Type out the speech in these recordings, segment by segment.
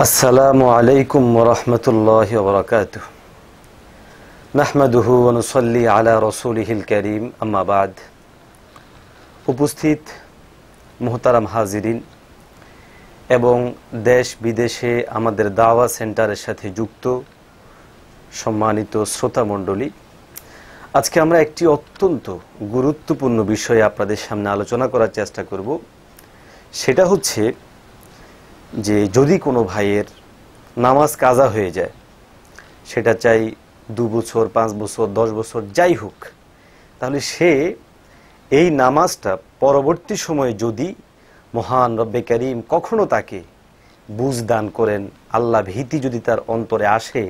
আসসালামু আলাইকুম ওয়া রাহমাতুল্লাহি ওয়া বারাকাতুহু নাহমাদুহু ওয়া নুসাল্লি আলা রাসূলিহিল কারীম আম্মা বাদ। উপস্থিত মুহতারাম হাজিরিন এবং দেশ বিদেশে আমাদের দাওয়া সেন্টারের সাথে যুক্ত সম্মানিত শ্রোতা মণ্ডলী, আজকে আমরা একটি অত্যন্ত গুরুত্বপূর্ণ বিষয়ে আপনাদের সামনে আলোচনা করার চেষ্টা করব। সেটা হচ্ছে যে যদি কোনো ভাইয়ের নামাজ কাজা হয়ে যায়, সেটা চাই 2 বছর 5 বছর 10 বছর যাই হোক, তাহলে সে এই নামাজটা পরবর্তী সময়ে যদি মহান রব্বে কারীম কখনো তাকে বুঝ দান করেন, আল্লাহ ভীতি যদি তার অন্তরে আসে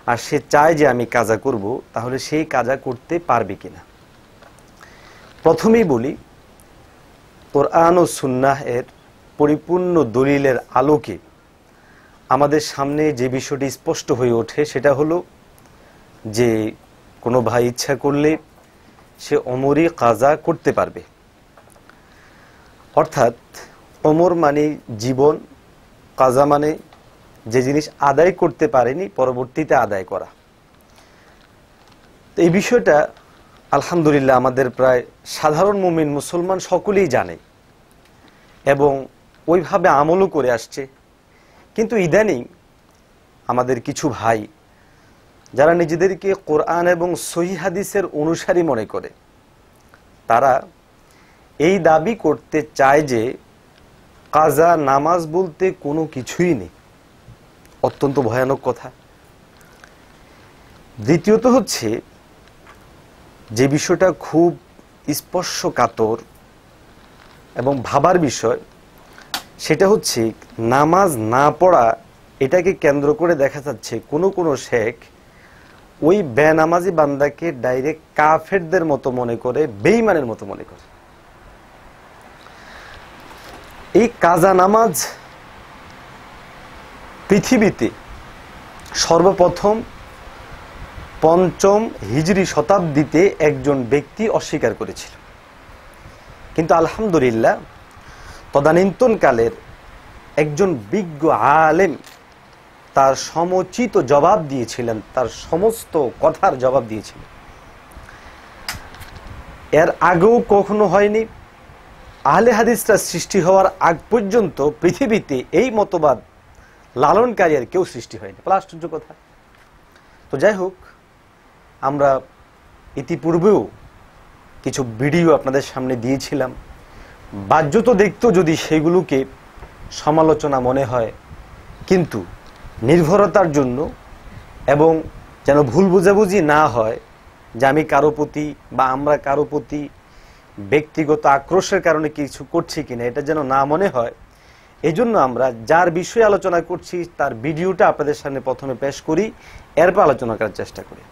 আর সে চায় যে আমি কাজা করব, তাহলে সেই কাজা করতে পারবে কিনা। প্রথমেই বলি, কোরআন ও সুন্নাহ এর পরিপূর্ণ দলিলের আলোকে আমাদের সামনে যে বিষয়টি স্পষ্ট হয়ে ওঠে সেটা হলো যে কোনো ভাই ইচ্ছা করলে সে ওমরই কাজা করতে পারবে। অর্থাৎ ওমর মানে জীবন, কাজা মানে যে জিনিস আদায় করতে পারেনি পরবর্তীতে আদায় করা। এই বিষয়টা আলহামদুলিল্লাহ আমাদের প্রায় সাধারণ মুমিন মুসলমান সকলেই জানে এবং ওইভাবে আমলও করে আসছে। কিন্তু ইদানিং আমাদের কিছু ভাই যারা নিজেদেরকে কোরআন এবং সহিহ হাদিসের অনুসারী মনে করে, তারা এই দাবি করতে চায় যে কাজা নামাজ বলতে কোনো কিছুই নেই। অত্যন্ত ভয়ানক কথা। দ্বিতীয়ত হচ্ছে যে বিষয়টা খুব স্পর্শকাতর এবং ভাবার বিষয়, সেটা হচ্ছে নামাজ না পড়া এটাকে কেন্দ্র করে দেখা যাচ্ছে কোনো কোনো শেখ ওই বেনামাজি বান্দাকে ডাইরেক্ট কাফেরদের মতো মনে করে, বেঈমানের মতো মনে করে। এই কাজা নামাজ পৃথিবীতে সর্বপ্রথম 5ম হিজরি শতাব্দীতে একজন ব্যক্তি অস্বীকার করেছিল, কিন্তু আলহামদুলিল্লাহ তদানীন্তনকালের একজন বিজ্ঞ আলেম তার সমুচিত জবাব দিয়েছিলেন, তার সমস্ত কথার জবাব দিয়েছিলেন। এর আগেও কখনো হয়নি। আহলে হাদিসরা সৃষ্টি হওয়ার আগ পর্যন্ত পৃথিবীতে এই মতবাদ লালনকারী আর কেউ সৃষ্টি হয়নি। আশ্চর্য কথা। তো যাই হোক, আমরা ইতিপূর্বেও কিছু ভিডিও আপনাদের সামনে দিয়েছিলাম। বাহ্যত দেখতেও যদি সেগুলোকে সমালোচনা মনে হয়, কিন্তু নির্ভরতার জন্য এবং যেন ভুল বোঝাবুঝি না হয় যে আমি কারো প্রতি বা আমরা কারো প্রতি ব্যক্তিগত আক্রোশের কারণে কিছু করছি কিনা, এটা যেন না মনে হয়, এজন্য আমরা যার বিষয়ে আলোচনা করছি তার ভিডিওটা আপনাদের সামনে প্রথমে পেশ করি, এরপর আলোচনা করার চেষ্টা করি।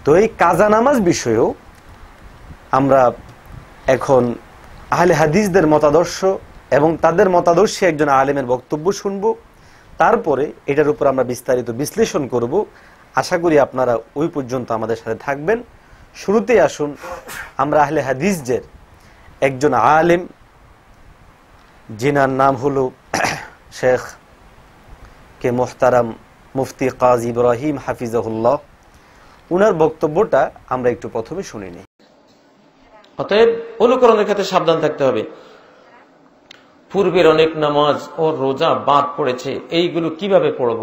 তো এই কাজা নামাজ বিষয়েও আমরা এখন আহলে হাদিসদের মতাদর্শ এবং তাদের মতাদর্শী একজন আলেমের বক্তব্য শুনব, তারপরে এটার উপর আমরা বিস্তারিত বিশ্লেষণ করব। আশা করি আপনারা ওই পর্যন্ত আমাদের সাথে থাকবেন। শুরুতেই আসুন আমরা আহলে হাদিসদের একজন আলেম, যিনার নাম হলো শেখ কে মোহতারাম মুফতি কাজী ইব্রাহিম হাফিজাহুল্লাহ, উনার বক্তব্যটা আমরা একটু প্রথমে শুনে নিই। অতএব অনুকরণের ক্ষেত্রে সাবধান থাকতে হবে। পূর্বের অনেক নামাজ ও রোজা বাদ পড়েছে, এইগুলো কিভাবে পড়ব?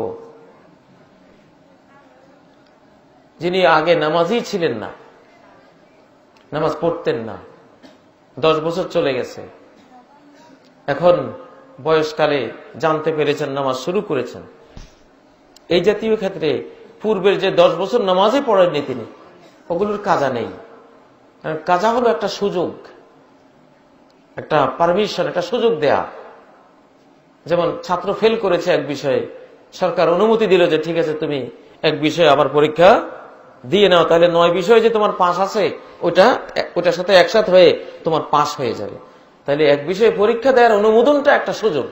যিনি আগে নামাজই ছিলেন না, নামাজ পড়তেন না, 10 বছর চলে গেছে, এখন বয়সকালে জানতে পেরেছেন, নামাজ শুরু করেছেন, এই জাতীয় ক্ষেত্রে পূর্বের যে 10 বছর নামাজই পড়েননি তিনি, ওগুলোর কাজা নেই। কাজা হলো একটা সুযোগ, একটা পারমিশন, একটা সুযোগ দেয়া। যেমন ছাত্র ফেল করেছে এক বিষয়ে, সরকার অনুমতি দিল যে ঠিক আছে তুমি এক বিষয়ে আবার পরীক্ষা দিয়ে নাও, তাহলে 9 বিষয়ে যে তোমার পাস আছে ওটার সাথে একসাথে হয়ে তোমার পাস হয়ে যাবে। তাহলে এক বিষয়ে পরীক্ষা দেওয়ার অনুমোদনটা একটা সুযোগ।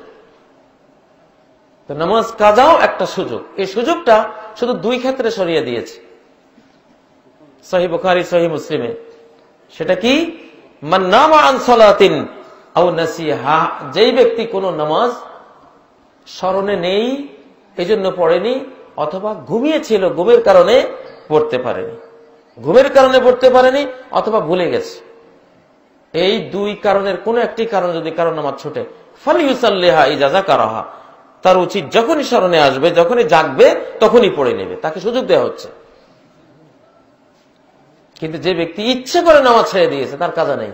তো নামাজ কাজাও একটা সুযোগ। এই সুযোগটা শুধু 2 ক্ষেত্রে সরিয়ে দিয়েছে সহিহ বুখারী সহিহ মুসলিমে। সেটা কি? মান নামা আন সালাতিন আও নাসিহা, যেই ব্যক্তি কোন নামাজ স্মরণে নেই এজন্য পড়েনি, অথবা ঘুমিয়েছিল ঘুমের কারণে পড়তে পারেনি, ঘুমের কারণে পড়তে পারেনি, অথবা ভুলে গেছে। এই দুই কারণের কোন একটি কারণ যদি কারণ নামাজ ছুটে, ফালিউসাল্লিহা ইজাজা কারাহা, তার উচিত যখনই স্মরণে আসবে, যখনই জাগবে, তখনই পড়ে নেবে, তাকে সুযোগ দেওয়া হচ্ছে। কিন্তু যে ব্যক্তি ইচ্ছে করে নামাজ ছেড়ে দিয়েছে তার কাজা নেই,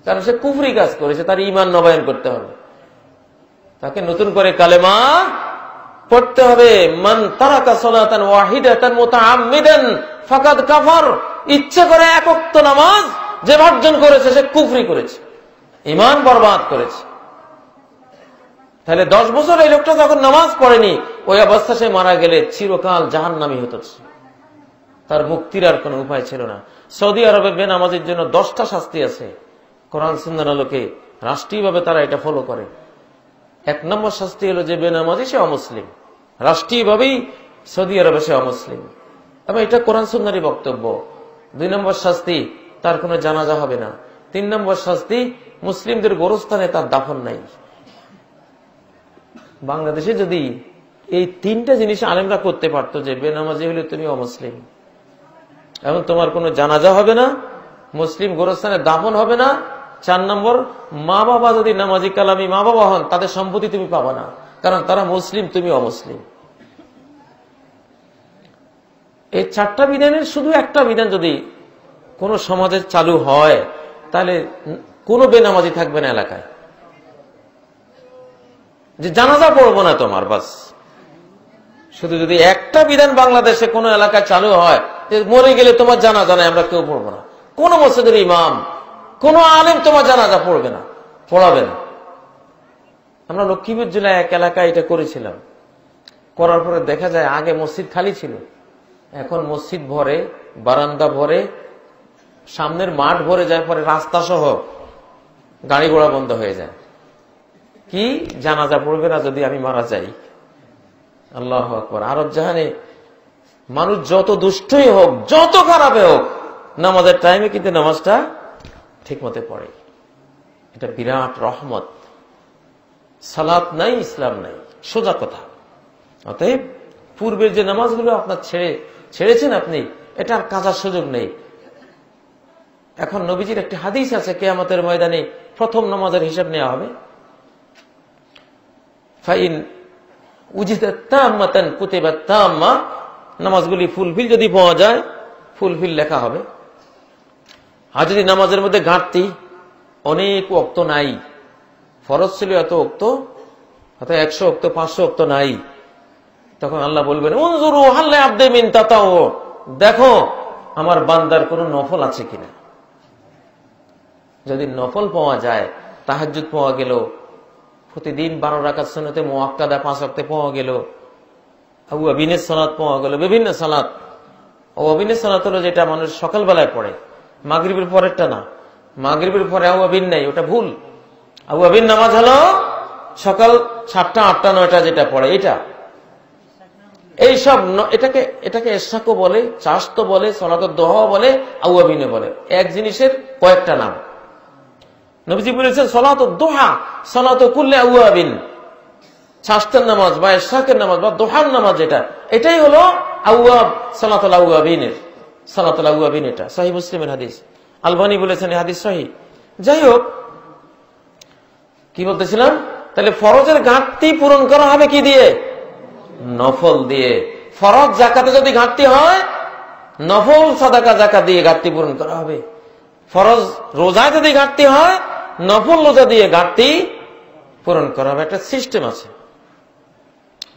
কারণ সে কুফরি কাজ করেছে, তার ঈমান নবায়ন করতে হবে, তাকে নতুন করে কালেমা পড়তে হবে। মান তারাকা সালাতান ওয়াহিদাতান মুতাআম্মিদান ফাকাদ কাফার, ইচ্ছে করে এক ওয়াক্ত নামাজ যে বর্জন করেছে সে কুফরি করেছে, ঈমান বরবাদ করেছে। তাহলে 10 বছর এই লোকটা যখন নামাজ পড়েনি, ওই অবস্থা সে মারা গেলে চিরকাল জাহান্নামী হতো, তার মুক্তির আর কোন উপায় ছিল না। সৌদি আরবে বেনামাজির জন্য 10টা শাস্তি আছে, কোরআন সুন্নাহর আলোকে রাষ্ট্রীয়ভাবে তারা এটা ফলো করে। 1 নম্বর শাস্তি হলো যে বেনামাজি সে অমুসলিম, রাষ্ট্রীয়ভাবেই সৌদি আরবে সে অমুসলিম, এবং এটা কোরআন সুন্নাহরই বক্তব্য। 2 নম্বর শাস্তি, তার কোনো জানাজা হবে না। 3 নম্বর শাস্তি, মুসলিমদের গোরস্থানে তার দাফন নাই। বাংলাদেশে যদি এই 3টা জিনিস আলেমরা করতে পারতো, যে বেনামাজি হলে তুমি অমুসলিম এবং তোমার কোনো জানাজা হবে না, মুসলিম গোরস্থানে দাফন হবে না। 4 নম্বর, মা বাবা যদি নামাজি কালামি মা বাবা হন, তাদের সম্পত্তি তুমি পাবা না, কারণ তারা মুসলিম, তুমি অমুসলিম। এই 4টা বিধানের শুধু একটা বিধান যদি কোন সমাজে চালু হয়, তাহলে কোনো বেনামাজি থাকবে না এলাকায়, যে জানাজা পড়বো না তোমার, বাস। শুধু যদি একটা বিধান বাংলাদেশে কোন এলাকায় চালু হয়, যে মরে গেলে তোমার জানাজা নাই, আমরা কেউ পড়বো না, কোন মসজিদের ইমাম, কোন আলেম তোমার জানাজা পড়বে না, পড়াবে না। আমরা লক্ষ্মীপুর জেলায় এক এলাকায় এটা করেছিলাম, করার পরে দেখা যায় আগে মসজিদ খালি ছিল, এখন মসজিদ ভরে, বারান্দা ভরে, সামনের মাঠ ভরে যায়, পরে রাস্তা সহ গাড়ি ঘোড়া বন্ধ হয়ে যায়। কি জানাজা পড়বে না যদি আমি মারা যাই? আল্লাহু আকবার। আরব জাহানে মানুষ যত দুষ্টই হোক, যত খারাপে হোক, নামাজের টাইমে কিন্তু নামাজটা ঠিক মতো পড়ে, এটা বিরাট রহমত। সালাত নাই, ইসলাম নাই, সোজা কথা। অতএব পূর্বের যে নামাজগুলো আপনার ছেড়েছেন আপনি, এটা আর কাজার সুযোগ নেই। এখন নবীজির একটি হাদিস আছে, কিয়ামতের ময়দানে প্রথম নামাজের হিসাব নেওয়া হবে। ফাইন উজিদাত তাম্মাতান কুতিবাত তাম্মা, নামাজগুলি ফুলফিল যদি পাওয়া যায়, ফুলফিল লেখা হবে। আর যদি নামাজের মধ্যে ঘাটতি, অনেক ওয়াক্ত নাই, ফরজ ছিল এত ওয়াক্ত, হয়তো 100 ওয়াক্ত 500 ওয়াক্ত নাই, তখন আল্লাহ বলবেন উনজুরু হাল আবদি মিন তাতাউ, দেখো আমার বান্দার কোন নফল আছে কিনা। যদি নফল পাওয়া যায়, তাহাজ্জুদ পাওয়া গেল, প্রতিদিন 12 রাকাত সুন্নতে মুআক্কাদা 5 ওয়াক্তে পাওয়া গেল, আওয়াবিনের সালাত পাওয়া গেল, বিভিন্ন সালাত। আওয়াবিনের সালাত হলো যেটা মানুষ সকালবেলায় পড়ে, মাগরিবের পরেরটা না, মাগরিবের পরে আওয়াবিন নাই, ওটা ভুল। আওয়াবিন নামাজ হলো সকাল 7টা 8টা 9টা যেটা পড়ে, এটা এই সব, এটাকে ইশরাকও বলে, চাশত বলে, সালাতুদ দুহা বলে, আওয়াবিনে বলে, এক জিনিসের কয়েকটা নাম। নবীজি বলেছেন সালাতুদ দুহা সালাতু কুল্লি আওয়াবিন, চাশতের নামাজ বা ইশরাকের নামাজ বা দুহার নামাজ, এটাই হলো আওয়াব, সালাতুল আওয়াবিনের, সালাতুল আওয়াবিন। এটা সহিহ মুসলিমের হাদিস, আলবানী বলেছেন এই হাদিস সহিহ। যাই হোক, কি বলতেছিলাম, তাহলে ফরজের ঘাটতি পূরণ করা হবে কি দিয়ে? নফল দিয়ে। ফরজ যাকাতে যদি ঘাটতি হয়, নফল সাদাকা যাকাত দিয়ে ঘাটতি পূরণ করা হবে। ফরজ রোজায় যদি ঘাটতি হয়, নফল রোজা দিয়ে ঘাটতি পূরণ করা হবে, একটা সিস্টেম আছে।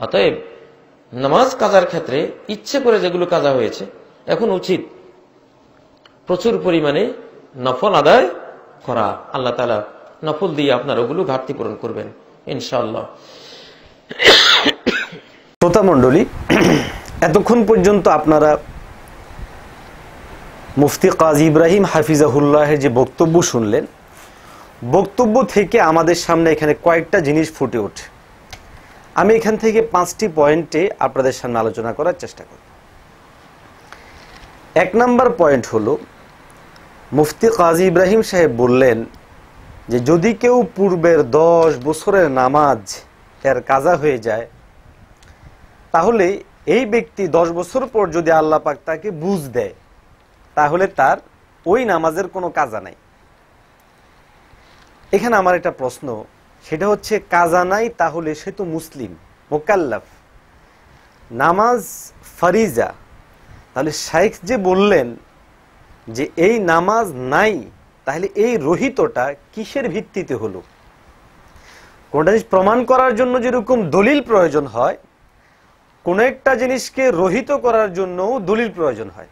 অতএব নামাজ কাজার ক্ষেত্রে ইচ্ছে করে যেগুলো কাজা হয়েছে, এখন উচিত প্রচুর পরিমাণে নফল আদায় করা। আল্লাহ তাআলা নফল দিয়ে আপনার ওগুলো ঘাটতি পূরণ করবেন ইনশাআল্লাহ। শ্রোতা মণ্ডলী, এতক্ষণ পর্যন্ত আপনারা মুফতি কাজী ইব্রাহিম হাফিজাহুল্লাহের যে বক্তব্য শুনলেন, বক্তব্য থেকে আমাদের সামনে এখানে কয়েকটা জিনিস ফুটে ওঠে। আমি এখান থেকে 5টি পয়েন্টে আপনাদের সামনে আলোচনা করার চেষ্টা করব। 1 নম্বর পয়েন্ট হলো, মুফতি কাজী ইব্রাহিম সাহেব বললেন যে যদি কেউ পূর্বের 10 বছরের নামাজ এর কাজা হয়ে যায়, তাহলে এই ব্যক্তি 10 বছর পর যদি আল্লাহ পাক তাকে বুঝ দেয়, তাহলে তার ওই নামাজের কোনো কাজা নাই। এখানে আমার একটা প্রশ্ন, সেটা হচ্ছে কাজা নাই তাহলে সে তো মুসলিম, মুকাল্লাফ, নামাজ ফারিজা, তাহলে শাইখ যে বললেন যে এই নামাজ নাই, তাহলে এই রহিতটা কিসের ভিত্তিতে হলো? কোনটা জিনিস প্রমাণ করার জন্য যেরকম দলিল প্রয়োজন হয়, কোন একটা জিনিসকে রহিত করার জন্য দলিল প্রয়োজন হয়।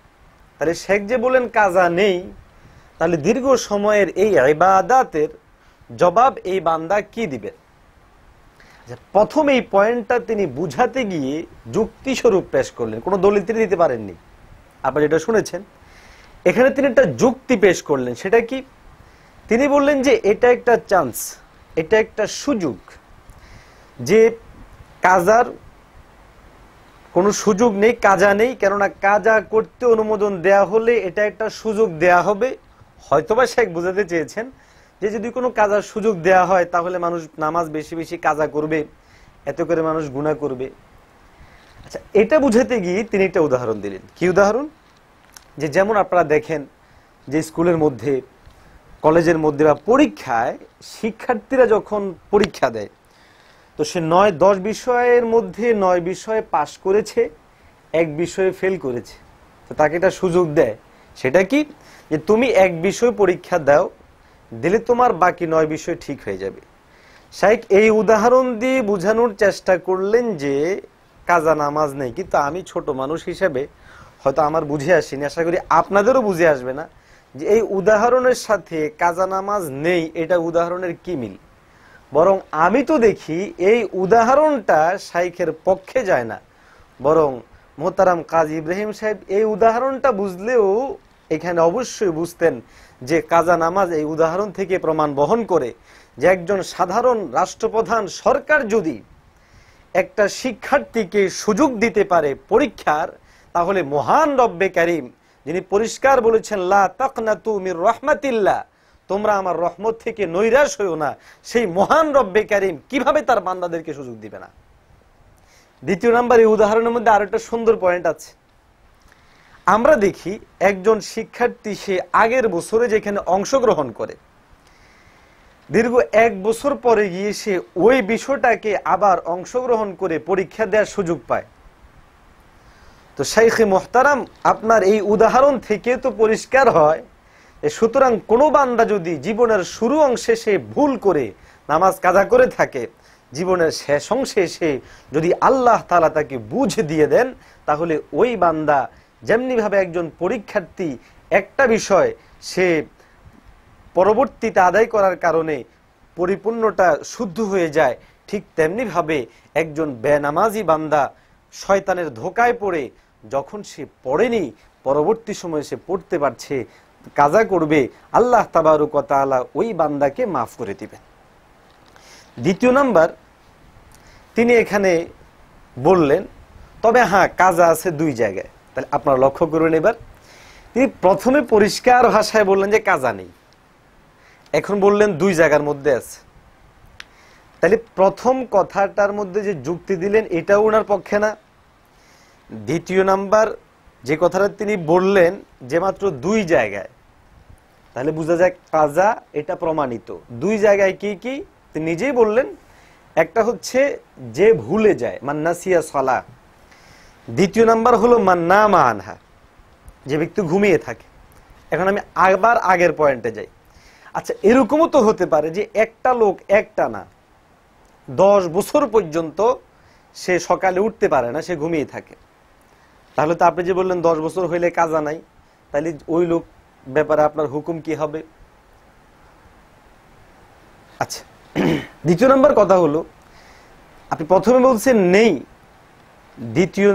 তাহলে শেখ যে বলেন কাজা নেই, তাহলে দীর্ঘ সময়ের এই ইবাদতের জবাব এই বান্দা কি দিবেন? প্রথম এই পয়েন্টটা তিনি বুঝাতে গিয়ে যুক্তি স্বরূপ পেশ করলেন, কোনো দলিল তিনি দিতে পারেননি। আপনারা যেটা শুনেছেন, এখানে তিনি একটা যুক্তি পেশ করলেন। সেটা কি? তিনি বললেন যে এটা একটা চান্স, এটা একটা সুযোগ, যে কাজার কোনো সুযোগ নেই, কাজা নেই, কেননা কাজা করতে অনুমোদন দেয়া হলে এটা একটা সুযোগ দেয়া হবে। হয়তোবা শেখ বুঝাতে চেয়েছেন যে যদি কোনো কাজার সুযোগ দেয়া হয়, তাহলে মানুষ নামাজ বেশি বেশি কাজা করবে, এত করে মানুষ গুনাহ করবে। আচ্ছা, এটা বুঝাতে গিয়ে তিনি একটা উদাহরণ দিলেন। কি উদাহরণ? যে যেমন আপনারা দেখেন যে স্কুলের মধ্যে, কলেজের মধ্যে বা পরীক্ষায় শিক্ষার্থীরা যখন পরীক্ষা দেয়, তো সে 9-10 বিষয়ের মধ্যে 9 বিষয়ে পাশ করেছে, এক বিষয়ে ফেল করেছে, তো তাকে একটা সুযোগ দেয়। সেটা কি? যে তুমি এক বিষয় পরীক্ষা দাও, দিলে তোমার বাকি 9 বিষয় ঠিক হয়ে যাবে। শাইখ এই উদাহরণ দিয়ে বোঝানোর চেষ্টা করলেন যে কাজা নামাজ নেই। কিন্তু আমি ছোট মানুষ হিসেবে হয়তো আমার বুঝে আসেনি, আশা করি আপনাদেরও বুঝে আসবে না, যে এই উদাহরণের সাথে কাজা নামাজ নেই এটা উদাহরণের কি মিল। বরং আমি তো দেখি এই উদাহরণটা শাইখের পক্ষে যায় না, বরং মোহতারাম কাজী ইব্রাহিম সাহেব এই উদাহরণটা বুঝলেও এখানে অবশ্যই বুঝতেন যে কাজা নামাজ এই উদাহরণ থেকে প্রমাণ বহন করে যে একজন সাধারণ রাষ্ট্রপ্রধান সরকার যদি একটা শিক্ষার্থীকে সুযোগ দিতে পারে পরীক্ষার, তাহলে মহান রব্বে কারীম যিনি পরিষ্কার বলেছেন লা তাকনাতু মির রাহমাতিল্লাহ, তোমরা আমার রহমত থেকে নৈরাশ হইও না, সেই মহান রব্বে কারীম কিভাবে তার বান্দাদেরকে সুযোগ দিবে না। দ্বিতীয় নাম্বার, এই উদাহরণের মধ্যে আরেকটা সুন্দর পয়েন্ট আছে। আমরা দেখি একজন শিক্ষার্থী সে আগের বছরে যেখানে অংশগ্রহণ করে, দীর্ঘ 1 বছর পরে গিয়ে সে ওই বিষয়টাকে আবার অংশগ্রহণ করে পরীক্ষা দেওয়ার সুযোগ পায়। তো শাইখে মুহতারাম, আপনার এই উদাহরণ থেকে তো পরিষ্কার হয়, সুতরাং কোনো বান্দা যদি জীবনের শুরু অংশে সে ভুল করে নামাজ কাজা করে থাকে, জীবনের শেষ অংশে সে যদি আল্লাহ তাআলা তাকে বুঝ দিয়ে দেন, তাহলে ওই বান্দা যেমনি ভাবে একজন পরীক্ষার্থী একটা বিষয় সে পরবর্তীতে আদায় করার কারণে পরিপূর্ণটা শুদ্ধ হয়ে যায়, ঠিক তেমনি ভাবে একজন বেনামাজি বান্দা শয়তানের ধোকায় পড়ে যখন সে পড়েনি, পরবর্তী সময়ে সে পড়তে পারছে, কাজা করবে, আল্লাহ তাবারক ওয়া তাআলা ওই বান্দাকে মাফ করে দিবেন। দ্বিতীয় নাম্বার, তিনি এখানে বললেন তবে হ্যাঁ কাজা আছে 2 জায়গায়। তাহলে আপনারা লক্ষ্য করুন, এবার তিনি প্রথমে পরিষ্কার ভাষায় বললেন যে কাজা নেই, এখন বললেন 2 জায়গার মধ্যে আছে। তাহলে প্রথম কথাটার মধ্যে যে যুক্তি দিলেন এটাও ওনার পক্ষে না। দ্বিতীয় নাম্বার যে কথাটা তিনি বললেন যে মাত্র 2 জায়গায়, তাহলে বোঝা যায় কাজা এটা প্রমাণিত। 2 জায়গায় কি কি তিনি নিজেই বললেন। একটা হচ্ছে যে ভুলে যায়, মান নাসিয়া সালাহ। দ্বিতীয় নাম্বার হলো মান নামা আনহা, যে ব্যক্তি ঘুমিয়ে থাকে। এখন আমি আবার আগের পয়েন্টে যাই। আচ্ছা, এরকমও তো হতে পারে যে একটা লোক একটা না 10 বছর পর্যন্ত সে সকালে উঠতে পারে না, সে ঘুমিয়ে থাকে। তাহলে তো আপনি যে বললেন 10 বছর হইলে কাজা নাই, তাহলে ওই লোক ব্যাপারে আপনার হুকুম কি হবে? আচ্ছা, দ্বিতীয় নাম্বার কথা হলো, আপনি প্রথমে বলছেন নেই, দ্বিতীয়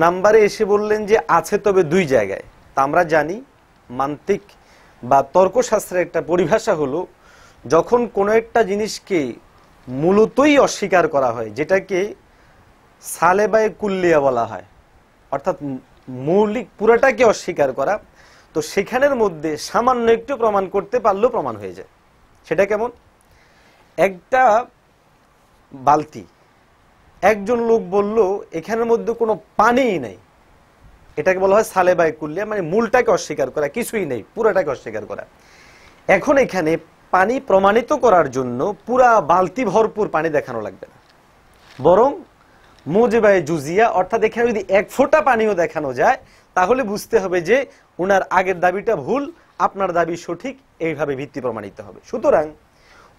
নাম্বারে এসে বললেন যে আছে তবে 2 জায়গায়। তা আমরা জানি মান্তিক বা তর্কশাস্ত্রের একটা পরিভাষা হলো, যখন কোনো একটা জিনিসকে মূলতই অস্বীকার করা হয়, যেটাকে সালেবায়ে কুল্লিয়া বলা হয়, অর্থাৎ মৌলিক পুরাটাকে অস্বীকার করা, তো সেখানের মধ্যে সামান্য একটু প্রমাণ করতে পারলেও প্রমাণ হয়ে যায়। সেটা কেমন? একটা বালতি একজন লোক বলল এখানের মধ্যে কোনো পানিই নেই, এটাকে বলা হয় সালেবাই কুল্লিয়া, মানে মূলটাকে অস্বীকার করা, কিছুই নেই, পুরাটাকে অস্বীকার করা। এখন এখানে পানি প্রমাণিত করার জন্য পুরা বালতি ভরপুর পানি দেখানো লাগবে না, বরং মুজিবায়ে জুজিয়া, অর্থাৎ এখানে যদি এক ফোঁটা পানিও দেখানো যায় তাহলে বুঝতে হবে যে উনার আগের দাবিটা ভুল, আপনার দাবি সঠিক, এইভাবে ভিত্তি প্রমাণিত হবে। সুতরাং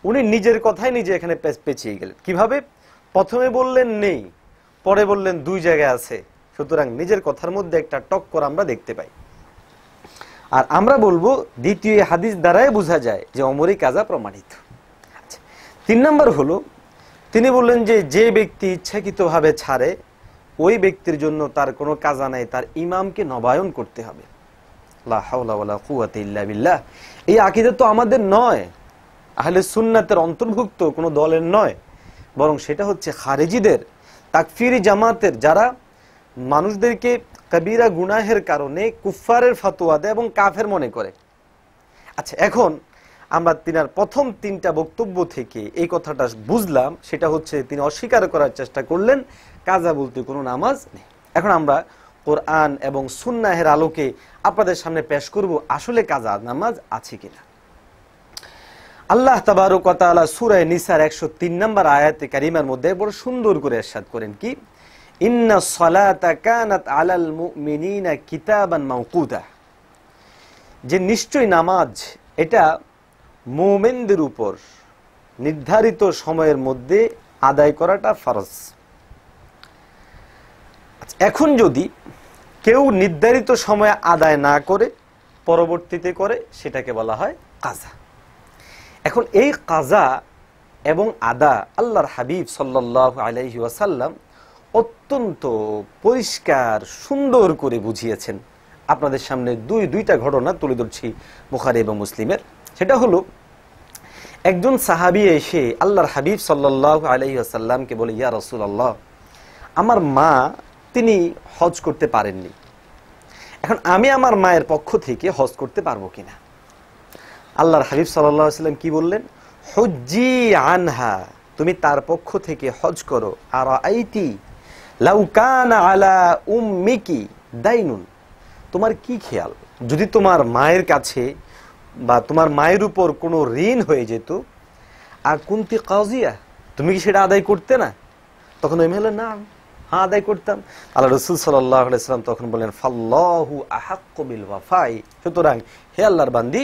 উনি নিজের কথাই নিজে এখানে পেঁচিয়ে গেলেন। কিভাবে? প্রথমে বললেন নেই, পরে বললেন দুই জায়গায় আছে। সুতরাং নিজের কথার মধ্যে একটা টক্কর আমরা দেখতে পাই। আর আমরা বলবো দ্বিতীয় হাদিস দ্বারাই বোঝা যায় যে ওমরই কাজা প্রমাণিত। আচ্ছা, 3 নম্বর হলো তিনি বললেন যে যে ব্যক্তি ইচ্ছাকৃতভাবে ছাড়ে ওই ব্যক্তির জন্য তার কোনো কাজা নাই, তার ইমামকে নবায়ন করতে হবে। লা হাওলা ওয়ালা কুওয়াতা ইল্লা বিল্লাহ। এই আকীদা তো আমাদের নয়, আহলে সুন্নাতের অন্তর্ভুক্ত কোনো দলের নয়, বরং সেটা হচ্ছে খারেজিদের, তাকফিরি জামাতের, যারা মানুষদেরকে কবিরা গুনাহের কারণে কুফফারের ফতোয়া দেয় এবং কাফের মনে করে। আচ্ছা, এখন আমরা তিনার প্রথম 3টা বক্তব্য থেকে এই কথাটা বুঝলাম, সেটা হচ্ছে তিনি অস্বীকার করার চেষ্টা করলেন কাজা বলতে কোনো নামাজ নেই। এখন আমরা কোরআন এবং সুন্নাহের আলোকে আপনাদের সামনে পেশ করব আসলে কাজা নামাজ আছে কিনা। আল্লাহ তাবারক ওয়া তাআলা সূরা নিসার 103 নম্বর আয়াতে কারিমার মধ্যে বড় সুন্দর করে ইরশাদ করেন কি, ইন্না সলাতা কানাত আলাল মুমিনিনা কিতাবান মাওকুতা, যে নিশ্চয় নামাজ এটা মুমিনদের উপর নির্ধারিত সময়ের মধ্যে আদায় করাটা ফরজ। এখন যদি কেউ নির্ধারিত সময়ে আদায় না করে পরবর্তীতে করে, সেটাকে বলা হয় কাজা। এখন এই কাজা এবং আদা আল্লাহর হাবিব সাল্লাল্লাহু আলাইহি ওয়াসাল্লাম অত্যন্ত পরিষ্কার সুন্দর করে বুঝিয়েছেন। আপনাদের সামনে দুইটা ঘটনা তুলে ধরছি বুখারী এবং মুসলিমের। সেটা হলো, একজন সাহাবী এসে আল্লাহর হাবিব সাল্লাল্লাহু আলাইহি ওয়াসাল্লামকে বলে, ইয়া রাসূলুল্লাহ, আমার মা তিনি হজ করতে পারেননি, এখন আমি আমার মায়ের পক্ষ থেকে হজ করতে পারবো কিনা? আল্লাহর হাবিব সাল্লাল্লাহু আলাইহি ওয়াসাল্লাম কি বললেন? হুজ্জি আনহা, তুমি তার পক্ষ থেকে হজ করো। আর আইতি লাউ কানা আলা উম্মিকি দাইনুন, তোমার কি খেয়াল যদি তোমার মায়ের কাছে বা তোমার মায়ের উপর কোনো ঋণ হয়ে যেত, আর কুনতি কাজিয়া, তুমি কি সেটা আদায় করতে না? তখন ওই মেয়ে না, হ্যাঁ আদায় করতাম। আল্লাহ রাসূল সাল্লাল্লাহু আলাইহি ওয়াসাল্লাম তখন বলেন, ফাল্লাহু আহাক্কু বিল ওয়াফাই, সুতরাং হে আল্লাহর বান্দি,